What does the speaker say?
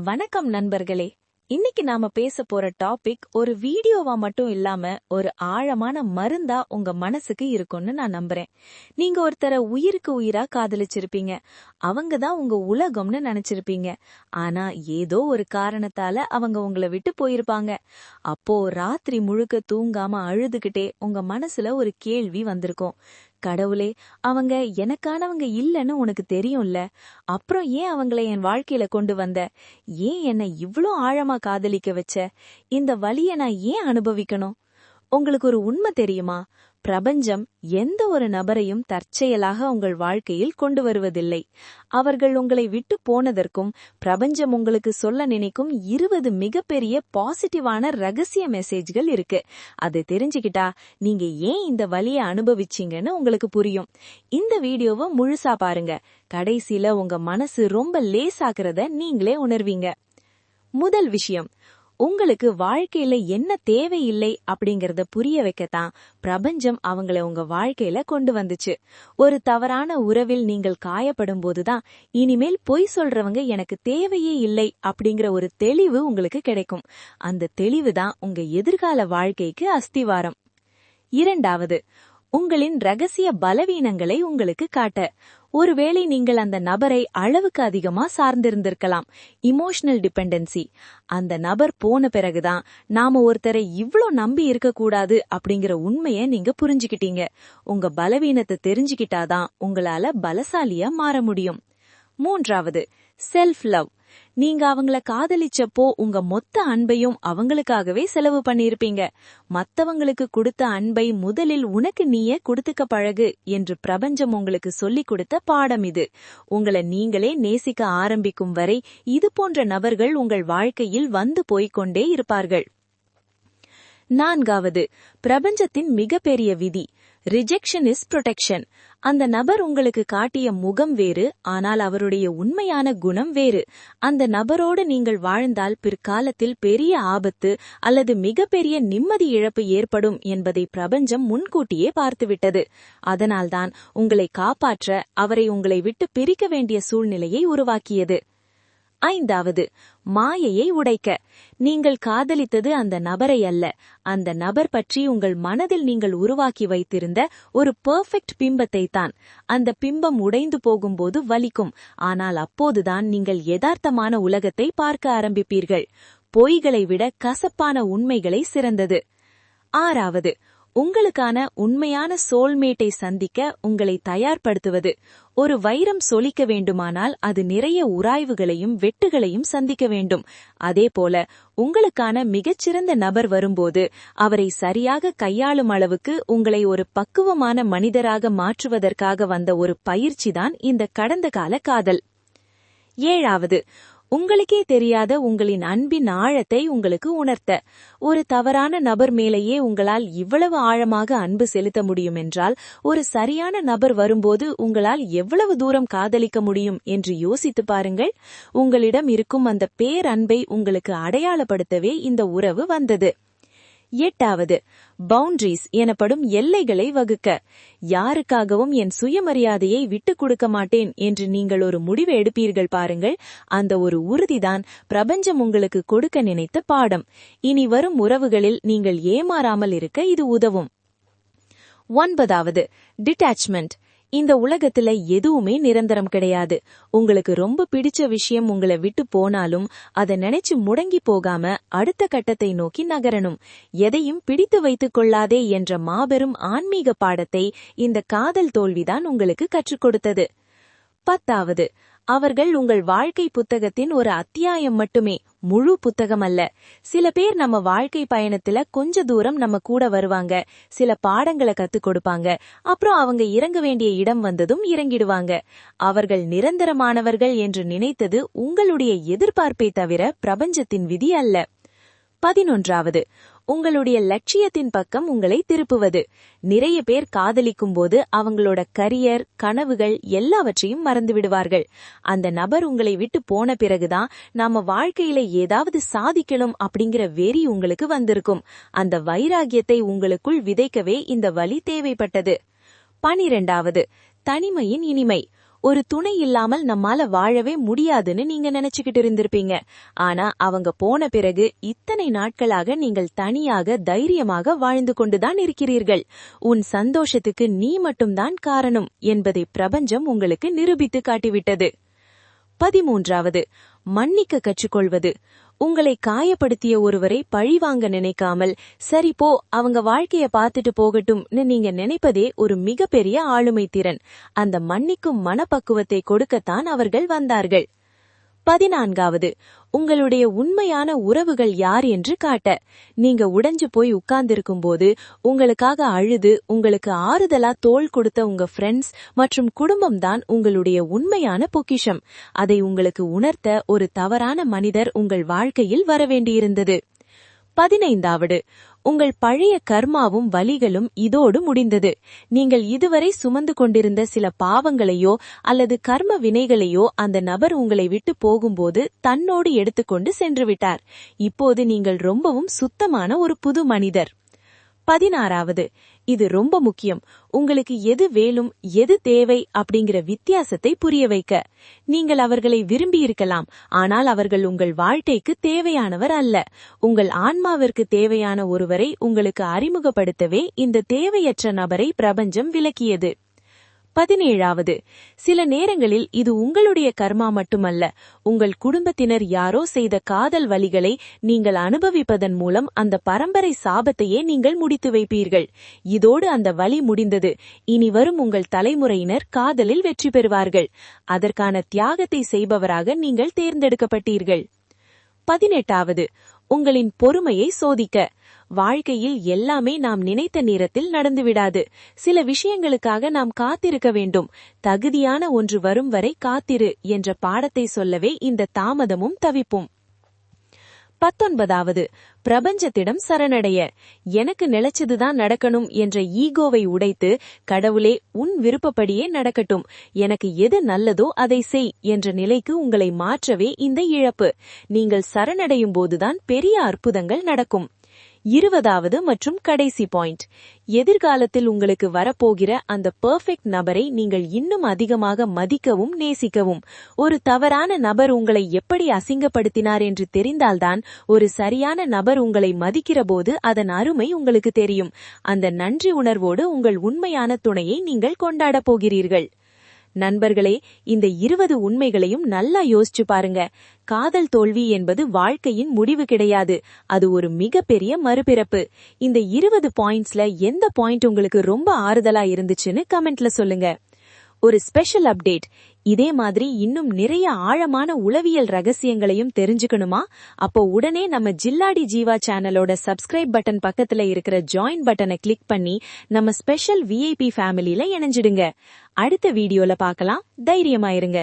வணக்கம் நண்பர்களே. இன்னைக்கு நாம பேச போற டாபிக் ஒரு வீடியோவா மட்டும் இல்லாம ஒரு ஆழமான மருந்தா உங்க மனசுக்கு இருக்கும்னு நான் நம்புறேன். நீங்க ஒருத்தர உயிருக்கு உயிரா காதலிச்சிருப்பீங்க. அவங்க தான் உங்க உலகம்னு நினைச்சிருப்பீங்க. ஆனா ஏதோ ஒரு காரணத்தால அவங்க உங்களை விட்டு போயிருப்பாங்க. அப்போ ராத்திரி முழுக்க தூங்காம அழுதுகிட்டே உங்க மனசுல ஒரு கேள்வி வந்திருக்கும். கடவுளே, அவங்க எனக்கானவங்க இல்லன்னு உனக்கு தெரியும்ல, அப்புறம் ஏன் அவங்கள என் வாழ்க்கையில கொண்டு வந்த? ஏன் என்னை இவ்ளோ ஆழமா காதலிக்க வச்ச? இந்த வலிய நான் ஏன் அனுபவிக்கணும்? உங்களுக்கு ஒரு உண்மை தெரியுமா? பிரபஞ்சம் எந்த ஒரு நபரையும் தற்செயலாக உங்கள் வாழ்க்கையில் கொண்டு வருவதில்லை. அவர்கள் உங்களை விட்டு போனதற்கும் பிரபஞ்சம் உங்களுக்கு சொல்ல நினைக்கும் 20 மிகப்பெரிய பாசிட்டிவான ரகசிய மெசேஜ்கள் இருக்கு. அது தெரிஞ்சுக்கிட்டா நீங்க ஏன் இந்த வலியை அனுபவிச்சீங்கன்னு உங்களுக்கு புரியும். இந்த வீடியோவை முழுசா பாருங்க. கடைசியில உங்க மனசு ரொம்ப லேசாக்குறத நீங்களே உணர்வீங்க. முதல் விஷயம், உங்களுக்கு வாழ்க்கையில என்ன தேவையில்லை அப்படிங்கறத புரிய வைக்கத்தான் பிரபஞ்சம் அவங்கள உங்க வாழ்க்கையில கொண்டு வந்துச்சு. ஒரு தவறான உறவில் நீங்கள் காயப்படும் போதுதான் இனிமேல் பொய் சொல்றவங்க எனக்கு தேவையே இல்லை அப்படிங்கிற ஒரு தெளிவு உங்களுக்கு கிடைக்கும். அந்த தெளிவுதான் உங்க எதிர்கால வாழ்க்கைக்கு அஸ்திவாரம். இரண்டாவது, உங்களின் ரகசிய பலவீனங்களை உங்களுக்கு காட்ட. ஒருவேளை நீங்கள் அந்த நபரை அளவுக்கு அதிகமா சார்ந்திருந்திருக்கலாம். Emotional dependency. அந்த நபர் போன பிறகுதான் நாம ஒருத்தரை இவ்ளோ நம்பி இருக்க கூடாது அப்படிங்கிற உண்மையை நீங்க புரிஞ்சுக்கிட்டீங்க. உங்க பலவீனத்தை தெரிஞ்சுக்கிட்டாதான் உங்களால பலசாலியா மாற முடியும். மூன்றாவது, செல்ஃப் லவ். நீங்க அவங்கள காதலிச்சப்போ உங்க மொத்த அன்பையும் அவங்களுக்காகவே செலவு பண்ணிருப்பீங்க. மத்தவங்களுக்கு கொடுத்த அன்பை முதலில் உனக்கு நீயே கொடுத்துக்க பழகு என்று பிரபஞ்சம் உங்களுக்கு சொல்லிக் கொடுத்த பாடம் இது. உங்களை நீங்களே நேசிக்க ஆரம்பிக்கும் வரை இது போன்ற நபர்கள் உங்கள் வாழ்க்கையில் வந்து போய்கொண்டே இருப்பார்கள். நான்காவது, பிரபஞ்சத்தின் மிகப்பெரிய விதி, ரிஜெக்ஷன் இஸ் புரொடெக்ஷன். அந்த நபர் உங்களுக்கு காட்டிய முகம் வேறு, ஆனால் அவருடைய உண்மையான குணம் வேறு. அந்த நபரோடு நீங்கள் வாழ்ந்தால் பிற்காலத்தில் பெரிய ஆபத்து அல்லது மிகப்பெரிய நிம்மதி இழப்பு ஏற்படும் என்பதை பிரபஞ்சம் முன்கூட்டியே பார்த்துவிட்டது. அதனால்தான் உங்களை காப்பாற்ற அவரை உங்களை விட்டு பிரிக்க வேண்டிய சூழ்நிலையை உருவாக்கியது. ஐந்தாவது, மாயையை உடைக்க. நீங்கள் காதலித்தது அந்த நபரை அல்ல, அந்த நபர் பற்றி உங்கள் மனதில் நீங்கள் உருவாக்கி வைத்திருந்த ஒரு பெர்ஃபெக்ட் பிம்பத்தை தான். அந்த பிம்பம் உடைந்து போகும்போது வலிக்கும், ஆனால் அப்போதுதான் நீங்கள் யதார்த்தமான உலகத்தை பார்க்க ஆரம்பிப்பீர்கள். பொய்களை விட கசப்பான உண்மைகளை சிறந்தது. ஆறாவது, உங்களுக்கான உண்மையான சோல்மேட்டை சந்திக்க உங்களை தயார்படுத்துவது. ஒரு வைரம் சொலிக்க வேண்டுமானால் அது நிறைய உராய்வுகளையும் வெட்டுகளையும் சந்திக்க வேண்டும். அதேபோல உங்களுக்கான மிகச்சிறந்த நபர் வரும்போது அவரை சரியாக கையாளும் அளவுக்கு உங்களை ஒரு பக்குவமான மனிதராக மாற்றுவதற்காக வந்த ஒரு பயிற்சிதான் இந்த கடந்த கால காதல். ஏழாவது, உங்களுக்கே தெரியாத உங்களின் அன்பின் ஆழத்தை உங்களுக்கு உணர்த்த. ஒரு தவறான நபர் மேலேயே உங்களால் இவ்வளவு ஆழமாக அன்பு செலுத்த முடியும் என்றால் ஒரு சரியான நபர் வரும்போது உங்களால் எவ்வளவு தூரம் காதலிக்க முடியும் என்று யோசித்து பாருங்கள். உங்களிடம் இருக்கும் அந்த பேரன்பை உங்களுக்கு அடையாளப்படுத்தவே இந்த உறவு வந்தது. எட்டாவது, பவுண்டரிஸ் எனப்படும் எல்லைகளை வகுக்க. யாருக்காகவும் என் சுயமரியாதையை விட்டுக் கொடுக்க மாட்டேன் என்று நீங்கள் ஒரு முடிவு எடுப்பீர்கள் பாருங்கள். அந்த ஒரு உறுதிதான் பிரபஞ்சம் உங்களுக்கு கொடுக்க நினைத்த பாடம். இனி வரும் உறவுகளில் நீங்கள் ஏமாறாமல் இருக்க இது உதவும். ஒன்பதாவது, டிட்டாச்மெண்ட். இந்த உலகத்துல எதுவுமே நிரந்தரம் கிடையாது. உங்களுக்கு ரொம்ப பிடிச்ச விஷயம் உங்களை விட்டு போனாலும் அதை நினைச்சு முடங்கி போகாம அடுத்த கட்டத்தை நோக்கி நகரணும். எதையும் பிடித்து வைத்துக் கொள்ளாதே என்ற மாபெரும் ஆன்மீக பாடத்தை இந்த காதல் தோல்விதான் உங்களுக்கு கற்றுக் கொடுத்தது. பத்தாவது, அவர்கள் உங்கள் வாழ்க்கை புத்தகத்தின் ஒரு அத்தியாயம் மட்டுமே, முழு புத்தகம் அல்ல. சில பேர் நம்ம வாழ்க்கை பயணத்துல கொஞ்ச தூரம் நம்ம கூட வருவாங்க, சில பாடங்களை கத்துக் கொடுப்பாங்க, அப்புறம் அவங்க இறங்க வேண்டிய இடம் வந்ததும் இறங்கிடுவாங்க. அவர்கள் நிரந்தரமானவர்கள் என்று நினைத்தது உங்களுடைய எதிர்பார்ப்பை தவிர பிரபஞ்சத்தின் விதி அல்ல. 11வது, உங்களுடைய லட்சியத்தின் பக்கம் உங்களை திருப்புவது. நிறைய பேர் காதலிக்கும் போது அவங்களோட கரியர், கனவுகள் எல்லாவற்றையும் மறந்து விடுவார்கள். அந்த நபர் உங்களை விட்டு போன பிறகுதான் நாம வாழ்க்கையில ஏதாவது சாதிக்கணும் அப்படிங்கிற வெறி உங்களுக்கு வந்திருக்கும். அந்த வைராகியத்தை உங்களுக்குள் விதைக்கவே இந்த வழி தேவைப்பட்டது. 12வது, தனிமையின் இனிமை. ஒரு துணை இல்லாமல் நம்மால வாழவே முடியாதுன்னு நீங்க நினைச்சுக்கிட்டு இருந்திருப்பீங்க. ஆனா அவங்க போன பிறகு இத்தனை நாட்களாக நீங்கள் தனியாக தைரியமாக வாழ்ந்து கொண்டுதான் இருக்கிறீர்கள். உன் சந்தோஷத்துக்கு நீ மட்டும்தான் காரணம் என்பதை பிரபஞ்சம் உங்களுக்கு நிரூபித்து காட்டிவிட்டது. 13வது, மன்னிக்க கற்றுக்கொள்வது. உங்களை காயப்படுத்திய ஒருவரை பழிவாங்க நினைக்காமல், சரி போ அவங்க வாழ்க்கைய பார்த்துட்டு போகட்டும்னு நீங்க நினைப்பதே ஒரு மிகப்பெரிய ஆளுமை திறன். அந்த மன்னிக்கும் மனப்பக்குவத்தை கொடுக்கத்தான் அவர்கள் வந்தார்கள். 14வது, உங்களுடைய உண்மையான உறவுகள் யார் என்று காட்ட. நீங்க உடைஞ்சு போய் உட்கார்ந்திருக்கும் போது உங்களுக்காக அழுது உங்களுக்கு ஆறுதலா தோள் கொடுத்த உங்க ஃப்ரெண்ட்ஸ் மற்றும் குடும்பம் தான் உங்களுடைய உண்மையான பொக்கிஷம். அதை உங்களுக்கு உணர்த்த ஒரு தவறான மனிதர் உங்கள் வாழ்க்கையில் வரவேண்டியிருந்தது. 15வது, உங்கள் பழைய கர்மாவும் வலிகளும் இதோடு முடிந்தது. நீங்கள் இதுவரை சுமந்து கொண்டிருந்த சில பாவங்களையோ அல்லது கர்ம வினைகளையோ அந்த நபர் உங்களை விட்டு போகும்போது தன்னோடு எடுத்துக்கொண்டு சென்று விட்டார். இப்போது நீங்கள் ரொம்பவும் சுத்தமான ஒரு புது மனிதர். 16வது, இது ரொம்ப முக்கியம். உங்களுக்கு எது வேலும் எது தேவை அப்படிங்கிற வித்தியாசத்தை புரிய வைக்க. நீங்கள் அவர்களை விரும்பியிருக்கலாம், ஆனால் அவர்கள் உங்கள் வாழ்க்கைக்கு தேவையானவர் அல்ல. உங்கள் ஆன்மாவிற்கு தேவையான ஒருவரை உங்களுக்கு அறிமுகப்படுத்தவே இந்த தேவையற்ற நபரை பிரபஞ்சம் விலக்கியது. 17வது, சில நேரங்களில் இது உங்களுடைய கர்மா மட்டுமல்ல, உங்கள் குடும்பத்தினர் யாரோ செய்த காதல் வலிகளை நீங்கள் அனுபவிப்பதன் மூலம் அந்த பரம்பரை சாபத்தையே நீங்கள் முடித்து வைப்பீர்கள். இதோடு அந்த வலி முடிந்தது. இனி வரும் உங்கள் தலைமுறையினர் காதலில் வெற்றி பெறுவார்கள். அதற்கான தியாகத்தை செய்பவராக நீங்கள் தேர்ந்தெடுக்கப்பட்டீர்கள். 18வது, உங்களின் பொறுமையை சோதிக்க. வாழ்க்கையில் எல்லாமே நாம் நினைத்த நேரத்தில் நடந்துவிடாது. சில விஷயங்களுக்காக நாம் காத்திருக்க வேண்டும். தகுதியான ஒன்று வரும் வரை காத்திரு என்ற பாடத்தை சொல்லவே இந்த தாமதமும் தவிப்பும். 19வது, பிரபஞ்சத்திடம் சரணடைய. எனக்கு நிலைச்சதுதான் நடக்கணும் என்ற ஈகோவை உடைத்து, கடவுளே உன் விருப்பப்படியே நடக்கட்டும், எனக்கு எது நல்லதோ அதை செய் என்ற நிலைக்கு உங்களை மாற்றவே இந்த இழப்பு. நீங்கள் சரணடையும் போதுதான் பெரிய அற்புதங்கள் நடக்கும். 20வது மற்றும் கடைசி பாயிண்ட், எதிர்காலத்தில் உங்களுக்கு வரப்போகிற அந்த பெர்ஃபெக்ட் நபரை நீங்கள் இன்னும் அதிகமாக மதிக்கவும் நேசிக்கவும். ஒரு தவறான நபர் உங்களை எப்படி அசிங்கப்படுத்தினார் என்று தெரிந்தால்தான் ஒரு சரியான நபர் உங்களை மதிக்கிற போது அதன் அருமை உங்களுக்கு தெரியும். அந்த நன்றி உணர்வோடு உங்கள் உண்மையான துணையை நீங்கள் கொண்டாடப் போகிறீர்கள். நண்பர்களே, இந்த 20 உண்மைகளையும் நல்லா யோசிச்சு பாருங்க. காதல் தோல்வி என்பது வாழ்க்கையின் முடிவு கிடையாது, அது ஒரு மிகப்பெரிய மறுபிறப்பு. இந்த 20 பாயிண்ட்ஸ்ல எந்த பாயிண்ட் உங்களுக்கு ரொம்ப ஆறுதலா இருந்துச்சுன்னு கமெண்ட்ல சொல்லுங்க. ஒரு ஸ்பெஷல் அப்டேட், இதே மாதிரி இன்னும் நிறைய ஆழமான உளவியல் ரகசியங்களையும் தெரிஞ்சுக்கணுமா? அப்போ உடனே நம்ம ஜில்லாடி ஜீவா சேனலோட சப்ஸ்கிரைப் பட்டன் பக்கத்துல இருக்கிற ஜாயின் பட்டனை கிளிக் பண்ணி நம்ம ஸ்பெஷல் VIP ஃபேமிலில இணைஞ்சிடுங்க. அடுத்த வீடியோல பார்க்கலாம். தைரியமா இருங்க.